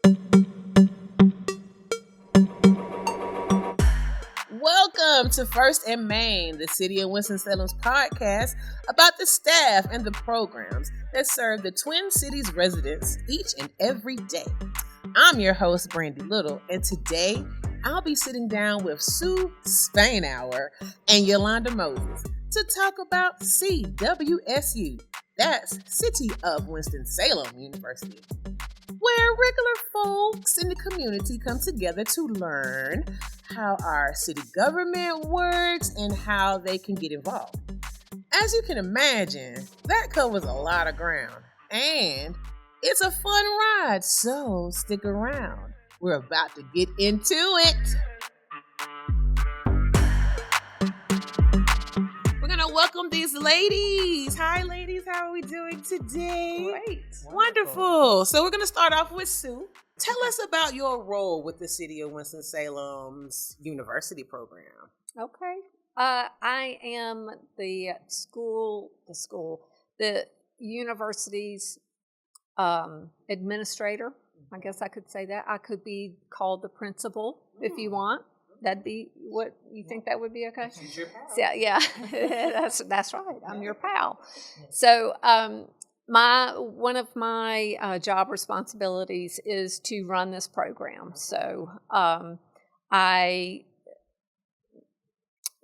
Welcome to First and Main, the City of Winston-Salem's podcast about the staff and the programs that serve the Twin Cities residents each and every day. I'm your host, Brandii Little, and today I'll be sitting down with Susan Spainhour and Yolanda Moses to talk about CWSU, that's City of Winston-Salem University, where regular folks in the community come together to learn how our city government works and how they can get involved. As you can imagine, that covers a lot of ground, and it's a fun ride, so stick around. We're about to get into it. We're going to welcome these ladies. Hi, ladies. How are we doing today? Great. Wonderful. So we're going to start off with Sue. Tell us about your role with the City of Winston-Salem's university program. Okay. I am the university's administrator. I guess I could say that. I could be called the principal if you want. That'd be what you think that would be okay? She's your pal. Yeah, that's right. I'm your pal. So one of my job responsibilities is to run this program. So I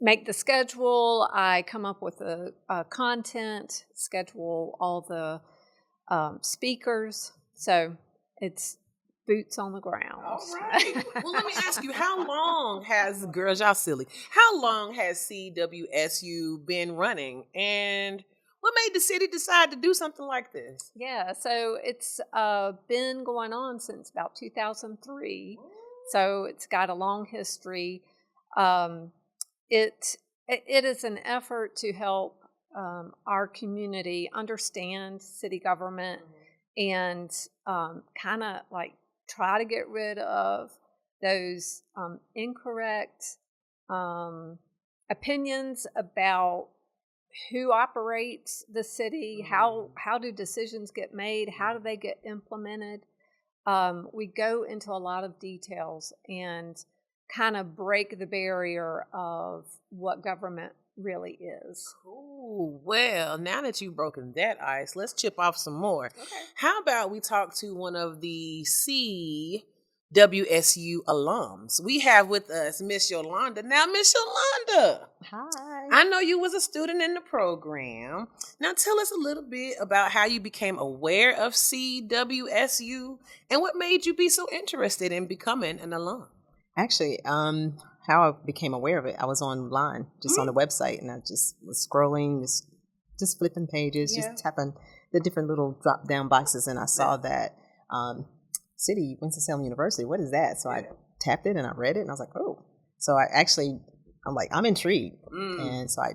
make the schedule. I come up with the content, schedule all the speakers. So it's boots on the ground. All right. Well, let me ask you, how long has CWSU been running? And what made the city decide to do something like this? Yeah, so it's been going on since about 2003. So it's got a long history. It is an effort to help our community understand city government and kind of like try to get rid of those incorrect opinions about who operates the city, how do decisions get made, how do they get implemented. We go into a lot of details and kind of break the barrier of what government really is. Cool. Well, now that you've broken that ice, let's chip off some more. Okay. How about we talk to one of the CWSU alums? We have with us Miss Yolanda. Now, Miss Yolanda. Hi. I know you was a student in the program. Now, tell us a little bit about how you became aware of CWSU and what made you be so interested in becoming an alum. Actually, how I became aware of it, I was online, just on the website, and I just was scrolling, just flipping pages, just tapping the different little drop-down boxes, and I saw that City Winston-Salem University, what is that? So I tapped it, and I read it, and I was like, oh. So I'm intrigued, and so I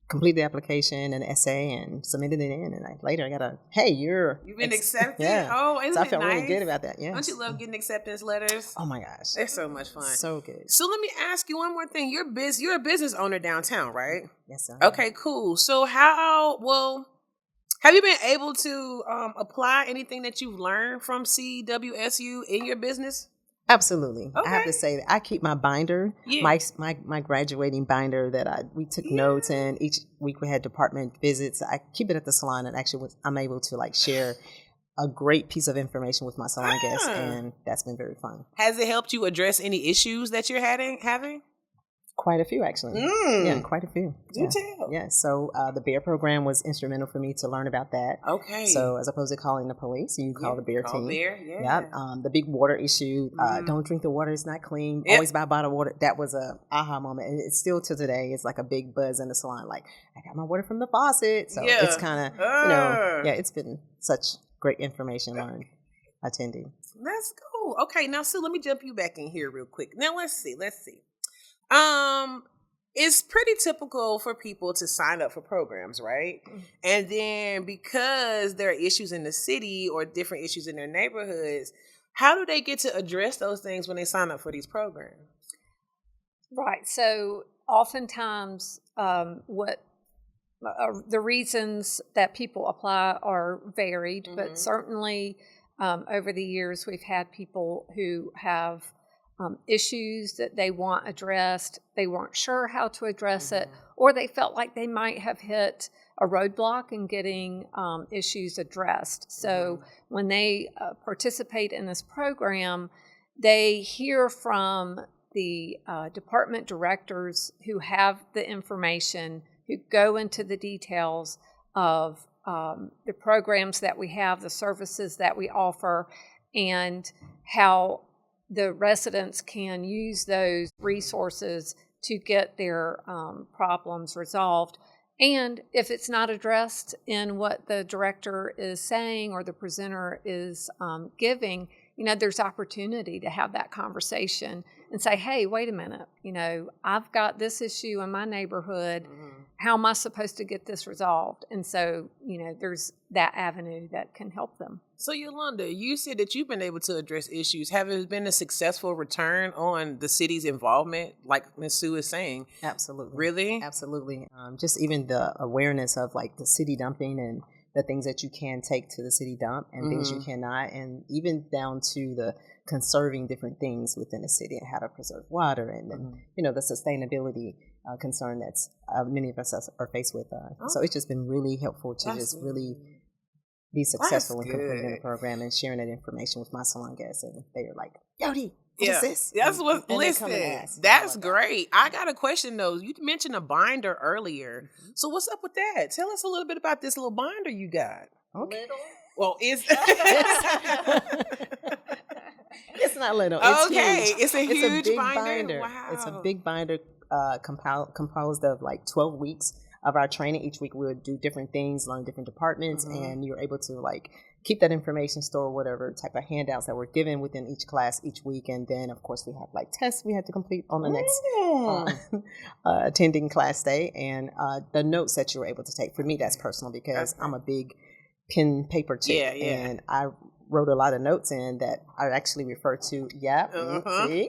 completed the application and essay and submitted it in, and later I got you've been accepted? Yeah. Oh, isn't so I it felt nice? really good about that, yeah. Don't you love getting acceptance letters? Oh my gosh. They're so much fun. So good. So let me ask you one more thing. You're a business owner downtown, right? Yes, sir. Okay, cool. So have you been able to apply anything that you've learned from CWSU in your business? Absolutely. Okay. I have to say that I keep my binder, my graduating binder that we took notes in. Each week we had department visits. I keep it at the salon, and actually I'm able to share a great piece of information with my salon guests, and that's been very fun. Has it helped you address any issues that you're having? Quite a few, actually. Yeah, quite a few. Do tell. Yeah, so the BEAR program was instrumental for me to learn about that. Okay. So as opposed to calling the police, you call the BEAR team. BEAR, The big water issue, don't drink the water, it's not clean. Always buy bottled water. That was a aha moment. And it's still to today, it's like a big buzz in the salon. Like, I got my water from the faucet. So it's kind of, it's been such great information learned attending. That's cool. Okay, now, Sue, let me jump you back in here real quick. Now, let's see. It's pretty typical for people to sign up for programs, right? And then because there are issues in the city or different issues in their neighborhoods, how do they get to address those things when they sign up for these programs? Right. So oftentimes the reasons that people apply are varied, but certainly over the years, we've had people who have issues that they want addressed. They weren't sure how to address it, or they felt like they might have hit a roadblock in getting issues addressed. So when they participate in this program, they hear from the department directors who have the information, who go into the details of the programs that we have, the services that we offer, and how the residents can use those resources to get their problems resolved. And if it's not addressed in what the director is saying or the presenter is giving, there's opportunity to have that conversation and say, hey, wait a minute, I've got this issue in my neighborhood. How am I supposed to get this resolved? And so, there's that avenue that can help them. So, Yolanda, you said that you've been able to address issues. Have it been a successful return on the city's involvement, like Ms. Sue is saying? Absolutely. Really? Absolutely. Just even the awareness of like the city dumping and the things that you can take to the city dump and things you cannot, and even down to the conserving different things within the city and how to preserve water and the sustainability concern that's many of us are faced with. So it's just been really helpful to really be successful in completing the program and sharing that information with my salon guests. And they're like, Yodi, what is this? That's what, listen, that's great. I got a question though. You mentioned a binder earlier. So what's up with that? Tell us a little bit about this little binder you got. Okay. Well, it's not little. It's huge. It's a huge big binder. Wow. It's a big binder composed of like 12 weeks of our training. Each week we'll do different things, learn different departments, and you're able to like keep that information, store whatever type of handouts that we're given within each class each week. And then, of course, we have like tests we have to complete on the next attending class day. And the notes that you're able to take. For me, that's personal because I'm a big pen paper chick. And I wrote a lot of notes in that I actually refer to. See?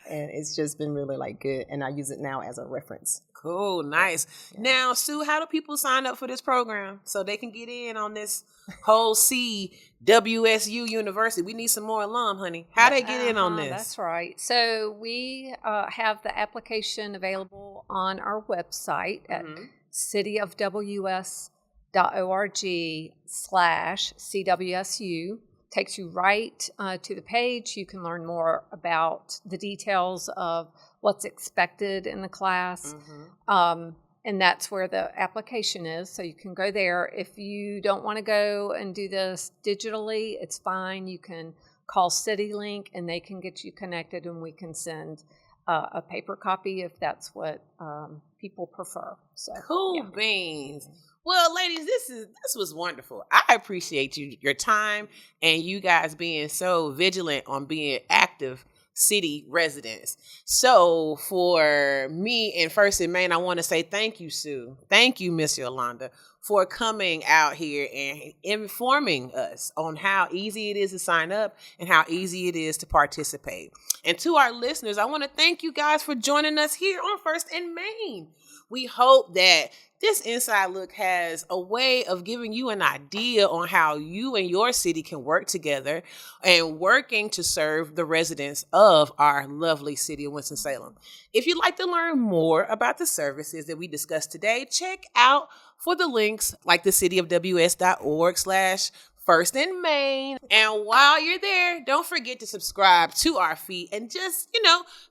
And it's just been really like good. And I use it now as a reference. Cool, nice. Yeah. Now, Sue, how do people sign up for this program so they can get in on this whole CWSU University? We need some more alum, honey. How they get in on this? That's right. So we have the application available on our website at cityofws.org/CWSU. Takes you right to the page. You can learn more about the details of what's expected in the class. And that's where the application is. So you can go there. If you don't want to go and do this digitally, it's fine. You can call CityLink and they can get you connected and we can send a paper copy if that's what people prefer. So cool beans. Well, ladies, this was wonderful. I appreciate your time and you guys being so vigilant on being active city residents. So for me and First and Main, I want to say thank you, Sue. Thank you, Miss Yolanda, for coming out here and informing us on how easy it is to sign up and how easy it is to participate. And to our listeners, I want to thank you guys for joining us here on First and Main. We hope that this inside look has a way of giving you an idea on how you and your city can work together and working to serve the residents of our lovely city of Winston-Salem. If you'd like to learn more about the services that we discussed today, check out for the links like the cityofws.org/First and Main. And while you're there, don't forget to subscribe to our feed and just,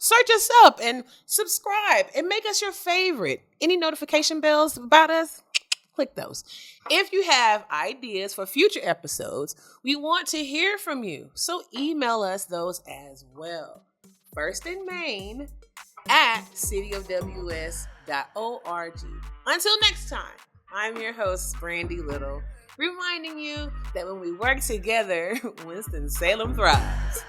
search us up and subscribe and make us your favorite. Any notification bells about us? Click those. If you have ideas for future episodes, we want to hear from you. So email us those as well. First and Main at cityofws.org. Until next time, I'm your host, Brandii Little, reminding you that when we work together, Winston-Salem thrives.